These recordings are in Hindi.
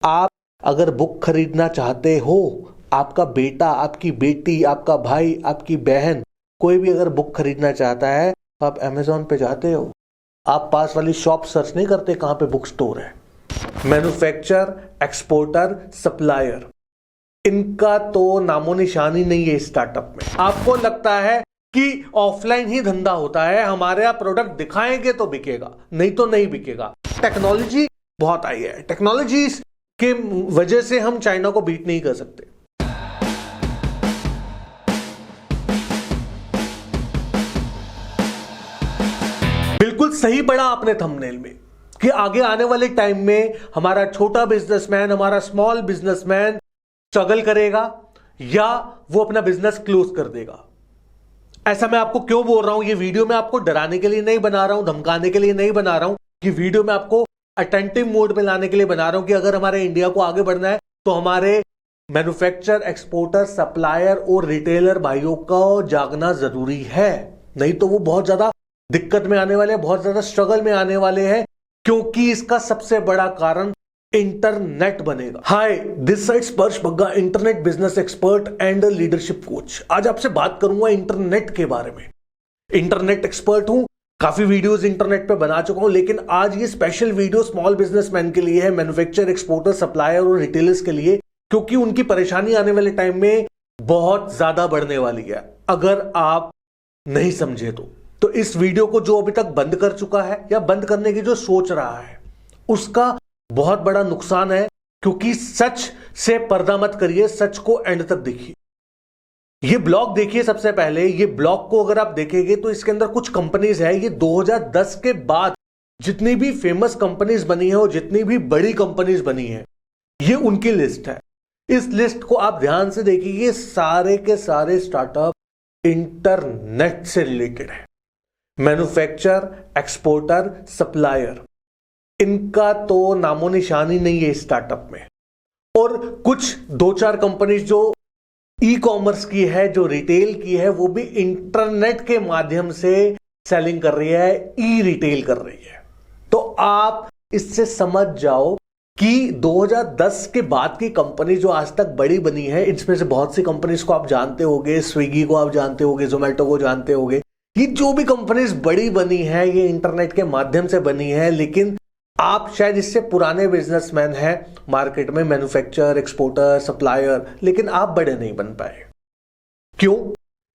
आप अगर बुक खरीदना चाहते हो, आपका बेटा, आपकी बेटी, आपका भाई, आपकी बहन, कोई भी अगर बुक खरीदना चाहता है तो आप अमेजोन पे जाते हो। आप पास वाली शॉप सर्च नहीं करते कहां पे बुक स्टोर है। मैन्युफैक्चर, एक्सपोर्टर, सप्लायर, इनका तो नामो निशान ही नहीं है इस स्टार्टअप में। आपको लगता है कि ऑफलाइन ही धंधा होता है, हमारे यहाँ प्रोडक्ट दिखाएंगे तो बिकेगा, नहीं तो नहीं बिकेगा। टेक्नोलॉजी बहुत आई है, टेक्नोलॉजी के वजह से हम चाइना को बीट नहीं कर सकते। बिल्कुल सही पढ़ा आपने थंबनेल में कि आगे आने वाले टाइम में हमारा छोटा बिजनेसमैन, हमारा स्मॉल बिजनेसमैन स्ट्रगल करेगा या वो अपना बिजनेस क्लोज कर देगा। ऐसा मैं आपको क्यों बोल रहा हूं? ये वीडियो मैं आपको डराने के लिए नहीं बना रहा हूं, धमकाने के लिए नहीं बना रहा हूं। ये वीडियो मैं आपको अटेंटिव मोड में लाने के लिए बना रहा हूं कि अगर हमारे इंडिया को आगे बढ़ना है तो हमारे मैन्युफैक्चर, एक्सपोर्टर, सप्लायर और रिटेलर भाइयों को जागना जरूरी है। नहीं तो वो बहुत ज्यादा दिक्कत में आने वाले हैं, बहुत ज्यादा स्ट्रगल में आने वाले हैं, क्योंकि इसका सबसे बड़ा कारण इंटरनेट बनेगा। हाय, दिस साइड स्पर्श Bagga, internet business expert and leadership coach. आज आपसे बात करूंगा इंटरनेट के बारे में। इंटरनेट एक्सपर्ट हूं, काफी वीडियोस इंटरनेट पे बना चुका हूं, लेकिन आज ये स्पेशल वीडियो स्मॉल बिजनेसमैन के लिए है, मैन्युफैक्चर, एक्सपोर्टर, सप्लायर और रिटेलर्स के लिए, क्योंकि उनकी परेशानी आने वाले टाइम में बहुत ज्यादा बढ़ने वाली है अगर आप नहीं समझे तो इस वीडियो को जो अभी तक बंद कर चुका है या बंद करने की जो सोच रहा है उसका बहुत बड़ा नुकसान है, क्योंकि सच से पर्दा मत करिए, सच को एंड तक देखिए। ये ब्लॉग देखिए सबसे पहले। ये ब्लॉग को अगर आप देखेंगे तो इसके अंदर कुछ कंपनीज है, ये 2010 के बाद जितनी भी फेमस कंपनीज बनी है और जितनी भी बड़ी कंपनीज बनी है, ये उनकी लिस्ट है। इस लिस्ट को आप ध्यान से देखिए, ये सारे के सारे स्टार्टअप इंटरनेट से रिलेटेड है। मैन्युफैक्चर, एक्सपोर्टर, सप्लायर, इनका तो नामो निशान ही नहीं है इस स्टार्टअप में। और कुछ 2-4 कंपनीज जो ई कॉमर्स की है, जो रिटेल की है, वो भी इंटरनेट के माध्यम से सेलिंग कर रही है, ई रिटेल कर रही है। तो आप इससे समझ जाओ कि 2010 के बाद की कंपनी जो आज तक बड़ी बनी है, इसमें से बहुत सी कंपनीज को आप जानते होंगे, स्विगी को आप जानते होंगे, जोमेटो को जानते होंगे। ये जो भी कंपनीज बड़ी बनी है ये इंटरनेट के माध्यम से बनी है, लेकिन आप शायद इससे पुराने बिजनेसमैन हैं मार्केट में, मैन्युफैक्चर, एक्सपोर्टर, सप्लायर, लेकिन आप बड़े नहीं बन पाए। क्यों?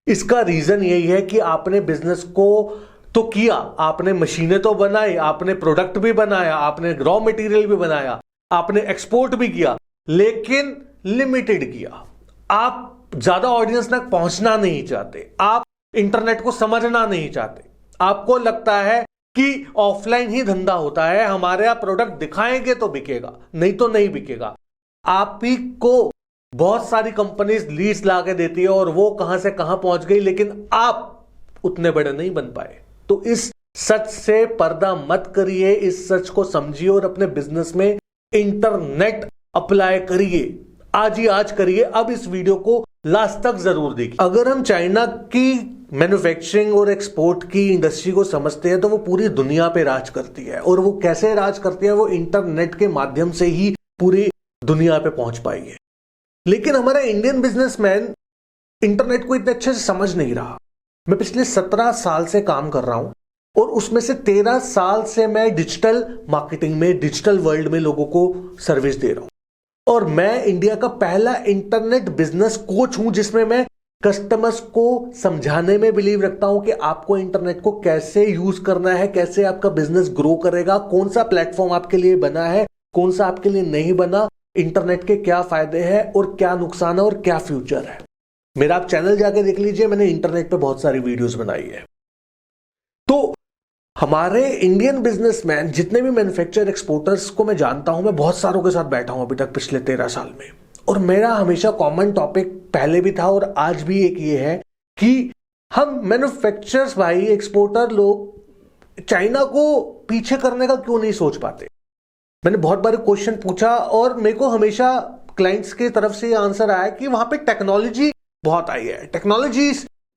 इसका रीजन यही है कि आपने बिजनेस को तो किया, आपने मशीनें तो बनाई, आपने प्रोडक्ट भी बनाया, आपने रॉ मटेरियल भी बनाया, आपने एक्सपोर्ट भी किया, लेकिन लिमिटेड किया। आप ज्यादा ऑडियंस तक पहुंचना नहीं चाहते, आप इंटरनेट को समझना नहीं चाहते। आपको लगता है कि ऑफलाइन ही धंधा होता है, हमारे यहाँ प्रोडक्ट दिखाएंगे तो बिकेगा, नहीं तो नहीं बिकेगा। आप ही को बहुत सारी कंपनीज लीड्स ला के देती है और वो कहां से कहां पहुंच गई, लेकिन आप उतने बड़े नहीं बन पाए। तो इस सच से पर्दा मत करिए, इस सच को समझिए और अपने बिजनेस में इंटरनेट अप्लाई करिए। आज ही आज करिए। अब इस वीडियो को लास्ट तक जरूर देखिए। अगर हम चाइना की मैन्युफैक्चरिंग और एक्सपोर्ट की इंडस्ट्री को समझते हैं तो वो पूरी दुनिया पे राज करती है, और वो कैसे राज करती है? वो इंटरनेट के माध्यम से ही पूरी दुनिया पे पहुंच पाई है। लेकिन हमारा इंडियन बिजनेसमैन इंटरनेट को इतने अच्छे से समझ नहीं रहा। मैं पिछले 17 साल से काम कर रहा हूं और उसमें से 13 साल से मैं डिजिटल मार्केटिंग में, डिजिटल वर्ल्ड में लोगों को सर्विस दे रहा हूं, और मैं इंडिया का पहला इंटरनेट बिजनेस कोच हूं जिसमें मैं कस्टमर्स को समझाने में बिलीव रखता हूं कि आपको इंटरनेट को कैसे यूज करना है, कैसे आपका बिजनेस ग्रो करेगा, कौन सा प्लेटफॉर्म आपके लिए बना है, कौन सा आपके लिए नहीं बना, इंटरनेट के क्या फायदे हैं और क्या नुकसान है और क्या फ्यूचर है। मेरा आप चैनल जाके देख लीजिए, मैंने इंटरनेट पे बहुत सारी वीडियोस बनाई है। तो हमारे इंडियन बिजनेसमैन जितने भी मैन्युफैक्चर, एक्सपोर्टर्स को मैं जानता हूं, मैं बहुत सारों के साथ बैठा हूं अभी तक पिछले 13 साल में, और मेरा हमेशा कॉमन टॉपिक पहले भी था और आज भी एक ये है कि हम मैन्युफैक्चरर्स भाई, एक्सपोर्टर लोग चाइना को पीछे करने का क्यों नहीं सोच पाते। मैंने बहुत बार क्वेश्चन पूछा और मेरे को हमेशा क्लाइंट्स की तरफ से ये आंसर आया कि वहां पे टेक्नोलॉजी बहुत आई है, टेक्नोलॉजी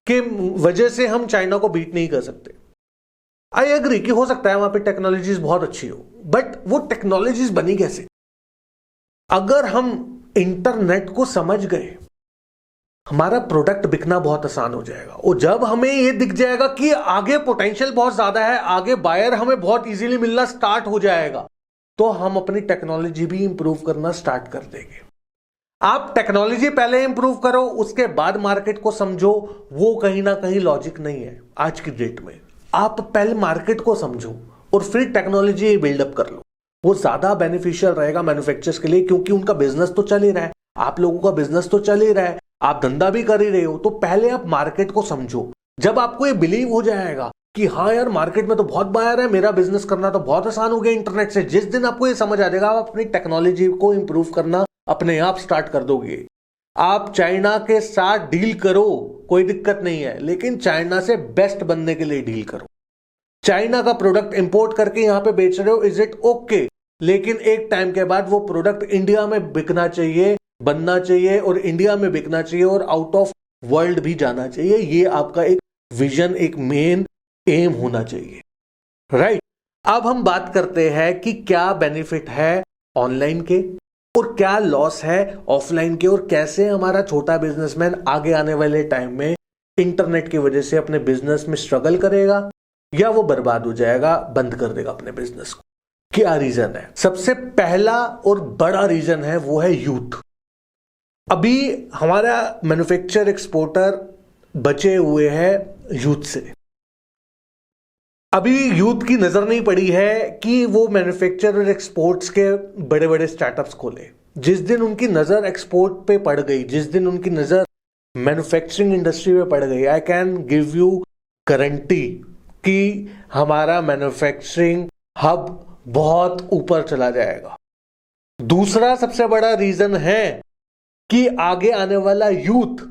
के वजह से हम चाइना को बीट नहीं कर सकते। आई एग्री कि हो सकता है वहां पे टेक्नोलॉजीज बहुत अच्छी हो, बट वो टेक्नोलॉजीज बनी कैसे? अगर हम इंटरनेट को समझ गए, हमारा प्रोडक्ट बिकना बहुत आसान हो जाएगा। और जब हमें यह दिख जाएगा कि आगे पोटेंशियल बहुत ज्यादा है, आगे बायर हमें बहुत इजीली मिलना स्टार्ट हो जाएगा, तो हम अपनी टेक्नोलॉजी भी इंप्रूव करना स्टार्ट कर देंगे। आप टेक्नोलॉजी पहले इंप्रूव करो, उसके बाद मार्केट को समझो, वो कहीं ना कहीं लॉजिक नहीं है आज की डेट में। आप पहले मार्केट को समझो और फिर टेक्नोलॉजी बिल्डअप कर लो, वो ज्यादा बेनिफिशियल रहेगा मैन्युफैक्चरर्स के लिए, क्योंकि उनका बिजनेस तो चल ही रहा है, आप लोगों का बिजनेस तो चल ही रहा है, आप धंधा भी कर ही रहे हो। तो पहले आप मार्केट को समझो। जब आपको ये बिलीव हो जाएगा कि हाँ यार मार्केट में तो बहुत बायर है, मेरा बिजनेस करना तो बहुत आसान हो गया इंटरनेट से, जिस दिन आपको ये समझ आ जाएगा, आप अपनी टेक्नोलॉजी को इंप्रूव करना अपने आप स्टार्ट कर दोगे। आप चाइना के साथ डील करो, कोई दिक्कत नहीं है, लेकिन चाइना से बेस्ट बनने के लिए डील करो। चाइना का प्रोडक्ट इंपोर्ट करके यहां पे बेच रहे हो, इज इट ओके, लेकिन एक टाइम के बाद वो प्रोडक्ट इंडिया में बिकना चाहिए, बनना चाहिए, और इंडिया में बिकना चाहिए और आउट ऑफ वर्ल्ड भी जाना चाहिए। ये आपका एक विजन, एक मेन एम होना चाहिए, राइट। अब हम बात करते हैं कि क्या बेनिफिट है ऑनलाइन के और क्या लॉस है ऑफलाइन के, और कैसे हमारा छोटा बिजनेसमैन आगे आने वाले टाइम में इंटरनेट की वजह से अपने बिजनेस में स्ट्रगल करेगा या वो बर्बाद हो जाएगा, बंद कर देगा अपने बिजनेस को। क्या रीजन है? सबसे पहला और बड़ा रीजन है वो है यूथ। अभी हमारा मैन्युफैक्चर एक्सपोर्टर बचे हुए हैं यूथ से। अभी यूथ की नजर नहीं पड़ी है कि वो मैन्युफैक्चर और एक्सपोर्ट्स के बड़े बड़े स्टार्टअप्स खोले। जिस दिन उनकी नजर एक्सपोर्ट पे पड़ गई, जिस दिन उनकी नजर मैन्युफैक्चरिंग इंडस्ट्री पे पड़ गई, I can give you guarantee कि हमारा मैन्युफैक्चरिंग हब बहुत ऊपर चला जाएगा। दूसरा सबसे बड़ा रीजन है कि आगे आने वाला यूथ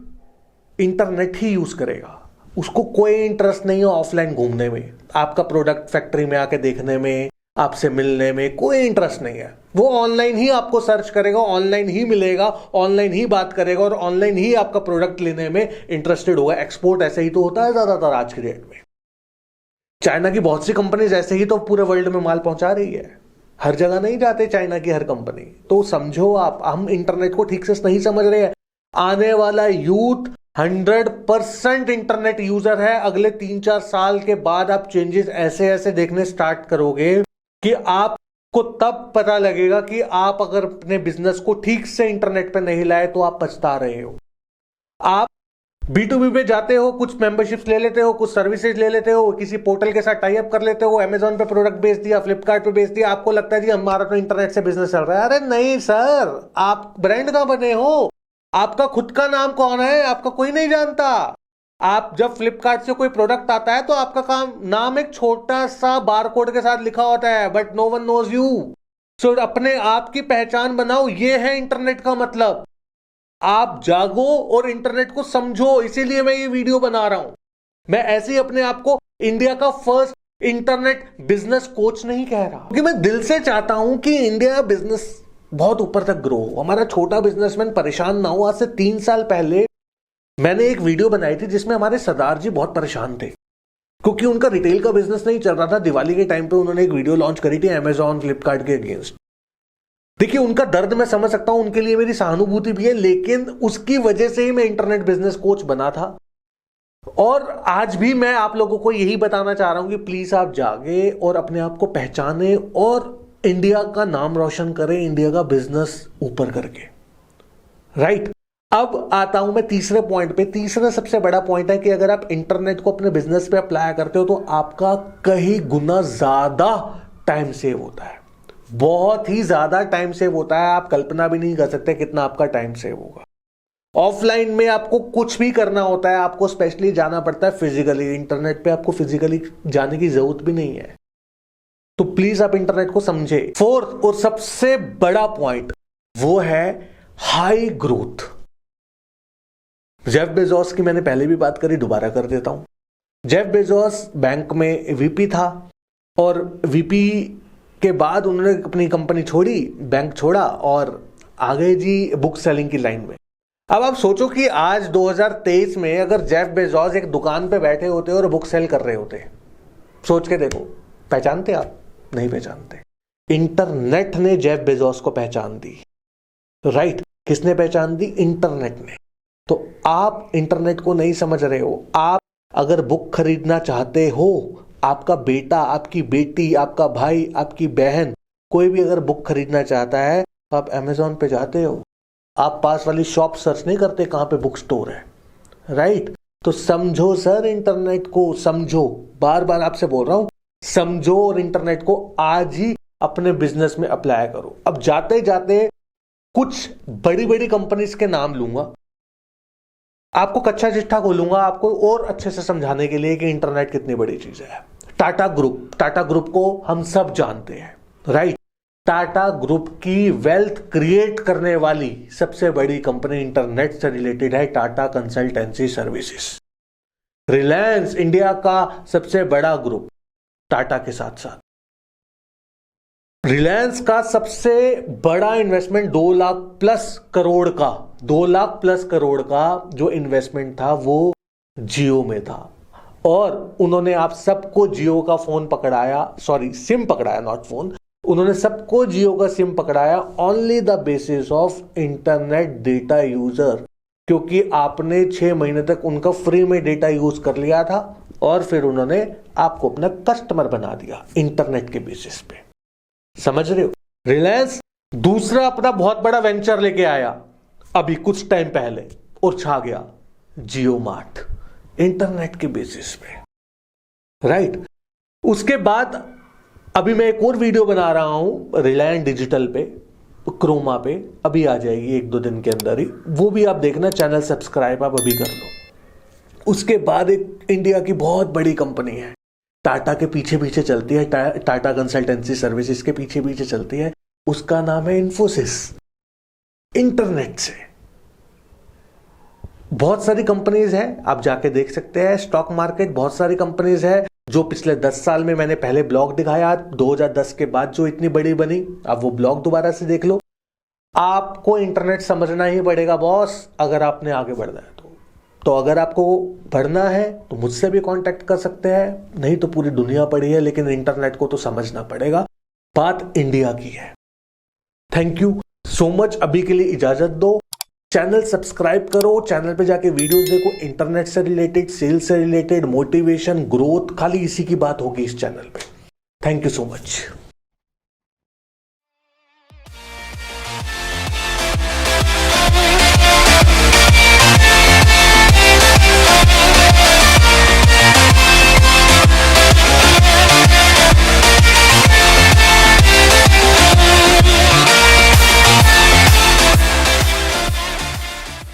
इंटरनेट ही यूज करेगा। उसको कोई इंटरेस्ट नहीं है ऑफलाइन घूमने में, आपका प्रोडक्ट फैक्ट्री में आके देखने में, आपसे मिलने में कोई इंटरेस्ट नहीं है। वो ऑनलाइन ही आपको सर्च करेगा, ऑनलाइन ही मिलेगा, ऑनलाइन ही बात करेगा और ऑनलाइन ही आपका प्रोडक्ट लेने में इंटरेस्टेड होगा। एक्सपोर्ट ऐसे ही तो होता है ज्यादातर आज की डेट में। चाइना की बहुत सी कंपनीज ऐसे ही तो पूरे वर्ल्ड में माल पहुंचा रही है, हर जगह नहीं जाते चाइना की हर कंपनी। तो समझो आप, हम इंटरनेट को ठीक से नहीं समझ रहे हैं। आने वाला यूथ 100% इंटरनेट यूजर है। अगले 3-4 साल के बाद आप चेंजेस ऐसे ऐसे देखने स्टार्ट करोगे कि आपको तब पता लगेगा कि आप अगर अपने बिजनेस को ठीक से इंटरनेट पे नहीं लाए तो आप पछता रहे हो। आप B2B पे जाते हो, कुछ मेंबरशिप्स ले लेते हो, कुछ सर्विसेज ले लेते हो, किसी पोर्टल के साथ टाई अप कर लेते हो, अमेजॉन पे प्रोडक्ट बेच दिया, फ्लिपकार्ट पे बेच दिया, आपको लगता है जी हमारा तो इंटरनेट से बिजनेस चल रहा है। अरे नहीं सर, आप ब्रांड कहां बने हो? आपका खुद का नाम कौन है? आपका कोई नहीं जानता। आप जब फ्लिपकार्ट से कोई प्रोडक्ट आता है तो आपका नाम एक छोटा सा बारकोड के साथ लिखा होता है, but no one knows you. So अपने आप की पहचान बनाओ, ये है इंटरनेट का मतलब। आप जागो और इंटरनेट को समझो, इसीलिए मैं ये वीडियो बना रहा हूं। मैं ऐसे ही अपने आप को इंडिया का फर्स्ट इंटरनेट बिजनेस कोच नहीं कह रहा, क्योंकि मैं दिल से चाहता हूं कि इंडिया बिजनेस बहुत ऊपर तक ग्रो हो, हमारा छोटा बिजनेसमैन परेशान ना हो। आज से 3 साल पहले मैंने एक वीडियो बनाई थी जिसमें हमारे सरदार जी बहुत परेशान थे, क्योंकि उनका रिटेल का बिजनेस नहीं चल रहा था। दिवाली के टाइम पे उन्होंने एक वीडियो लॉन्च करी थी अमेजॉन फ्लिपकार्ट के अगेंस्ट। देखिए, उनका दर्द मैं समझ सकता हूं, उनके लिए मेरी सहानुभूति भी है, लेकिन उसकी वजह से ही मैं इंटरनेट बिजनेस कोच बना था। और आज भी मैं आप लोगों को यही बताना चाह रहा हूं कि प्लीज आप जागे और अपने आप को पहचाने और इंडिया का नाम रोशन करें, इंडिया का बिजनेस ऊपर करके, राइट। अब आता हूं मैं तीसरे पॉइंट पे। तीसरा सबसे बड़ा पॉइंट है कि अगर आप इंटरनेट को अपने बिजनेस पे अप्लाई करते हो तो आपका कहीं गुना ज्यादा टाइम सेव होता है, बहुत ही ज्यादा टाइम सेव होता है। आप कल्पना भी नहीं कर सकते कितना आपका टाइम सेव होगा। ऑफलाइन में आपको कुछ भी करना होता है, आपको स्पेशली जाना पड़ता है फिजिकली। इंटरनेट पे आपको फिजिकली जाने की जरूरत भी नहीं है। तो प्लीज आप इंटरनेट को समझे। फोर्थ और सबसे बड़ा पॉइंट वो है हाई ग्रोथ। जेफ बेजोस की मैंने पहले भी बात करी, दोबारा कर देता हूं। जेफ बेजोस बैंक में वीपी था और वीपी के बाद उन्होंने अपनी कंपनी छोड़ी, बैंक छोड़ा और आ गए जी बुक सेलिंग की लाइन में। अब आप सोचो कि आज 2023 में अगर जेफ बेजोस एक दुकान पे बैठे होते और बुक सेल कर रहे होते, सोच के देखो, पहचानते आप? नहीं पहचानते। इंटरनेट ने जेफ बेजोस को पहचान दी। राइट। किसने पहचान दी? इंटरनेट ने। तो आप इंटरनेट को नहीं समझ रहे हो। आप अगर बुक खरीदना चाहते हो, आपका बेटा, आपकी बेटी, आपका भाई, आपकी बहन, कोई भी अगर बुक खरीदना चाहता है तो आप अमेजोन पे जाते हो, आप पास वाली शॉप सर्च नहीं करते कहां पे बुक स्टोर है, राइट। तो समझो सर, इंटरनेट को समझो, बार बार आपसे बोल रहा हूं, समझो और इंटरनेट को आज ही अपने बिजनेस में अप्लाई करो। अब जाते जाते कुछ बड़ी बड़ी कंपनीज के नाम लूंगा, आपको कच्चा चिट्ठा खोलूंगा आपको और अच्छे से समझाने के लिए कि इंटरनेट कितनी बड़ी चीज है। टाटा ग्रुप को हम सब जानते हैं, राइट। टाटा ग्रुप की वेल्थ क्रिएट करने वाली सबसे बड़ी कंपनी इंटरनेट से रिलेटेड है Tata consultancy services. Reliance India का सबसे बड़ा ग्रुप टाटा के साथ साथ। रिलायंस का सबसे बड़ा इन्वेस्टमेंट 2 लाख प्लस करोड़ का जो इन्वेस्टमेंट था वो जियो में था, और उन्होंने आप सबको जियो का फोन पकड़ाया, सॉरी सिम पकड़ाया, नॉट फोन। उन्होंने सबको जियो का सिम पकड़ाया only the basis of internet data user, क्योंकि आपने 6 महीने तक उनका फ्री में डेटा यूज कर लिया था और फिर उन्होंने आपको अपना कस्टमर बना दिया इंटरनेट के बेसिस पे। समझ रहे हो? रिलायंस दूसरा अपना बहुत बड़ा वेंचर लेके आया अभी कुछ टाइम पहले और छा गया, जियो मार्ट, इंटरनेट के बेसिस पे, राइट। उसके बाद अभी मैं एक और वीडियो बना रहा हूं रिलायंस डिजिटल पे, क्रोमा पे, अभी आ जाएगी 1-2 दिन के अंदर ही, वो भी आप देखना, चैनल सब्सक्राइब आप अभी कर लो। उसके बाद एक इंडिया की बहुत बड़ी कंपनी है, टाटा के पीछे पीछे चलती है, टाटा कंसल्टेंसी सर्विसेज के पीछे पीछे चलती है, उसका नाम है इन्फोसिस। इंटरनेट से बहुत सारी कंपनीज है, आप जाके देख सकते हैं स्टॉक मार्केट, बहुत सारी कंपनीज है जो पिछले 10 साल में, मैंने पहले ब्लॉग दिखाया 2010 के बाद जो इतनी बड़ी बनी, आप वो ब्लॉग दोबारा से देख लो। आपको इंटरनेट समझना ही पड़ेगा बॉस, अगर आपने आगे बढ़ना है तो अगर आपको बढ़ना है तो मुझसे भी कांटेक्ट कर सकते हैं, नहीं तो पूरी दुनिया पड़ी है, लेकिन इंटरनेट को तो समझना पड़ेगा। बात इंडिया की है। थैंक यू सो मच, अभी के लिए इजाजत दो। चैनल सब्सक्राइब करो, चैनल पे जाके वीडियोस देखो, इंटरनेट से रिलेटेड, सेल्स से रिलेटेड, मोटिवेशन, ग्रोथ, खाली इसी की बात होगी इस चैनल पे। Thank you so much.